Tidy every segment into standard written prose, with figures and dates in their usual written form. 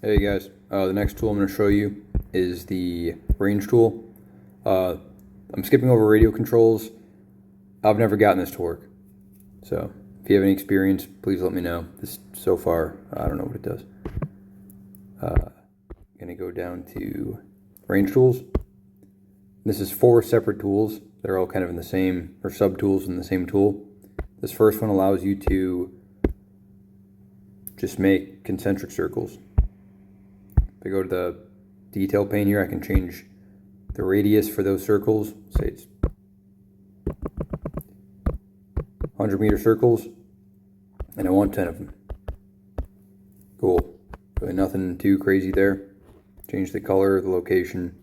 Hey guys, the next tool I'm going to show you is the range tool. I'm skipping over radio controls. I've never gotten this to work. So if you have any experience, please let me know. This so far, I don't know what it does. Going to go down to range tools. This is 4 separate tools that are all kind of in the same, or sub-tools in the same tool. This first one allows you to just make concentric circles. If I go to the detail pane here, I can change the radius for those circles. Say it's 100-meter circles, and I want 10 of them. Cool. Really nothing too crazy there. Change the color, the location.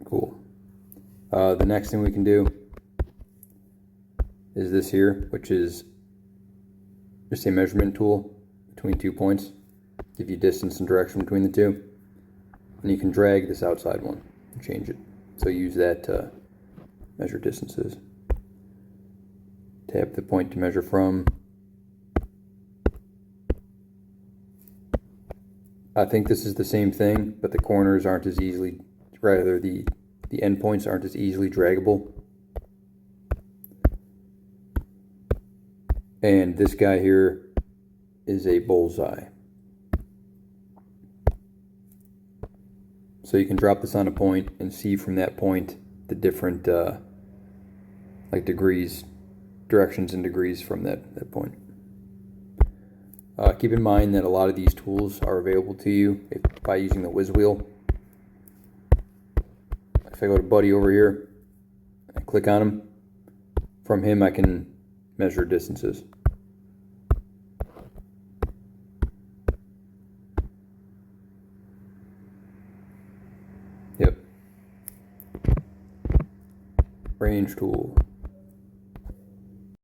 Cool. The next thing we can do is this here, which is just a measurement tool between 2 points. Give you distance and direction between the two. And you can drag this outside one and change it. So use that to measure distances. Tap the point to measure from. I think this is the same thing, but the corners aren't as easily, rather the endpoints aren't as easily draggable. And this guy here is a bullseye. So you can drop this on a point and see from that point the different like degrees, directions and degrees from that point. Keep in mind that a lot of these tools are available to you by using the whiz wheel. If I go to Buddy over here, I click on him. From him I can measure distances. Yep. Range tool.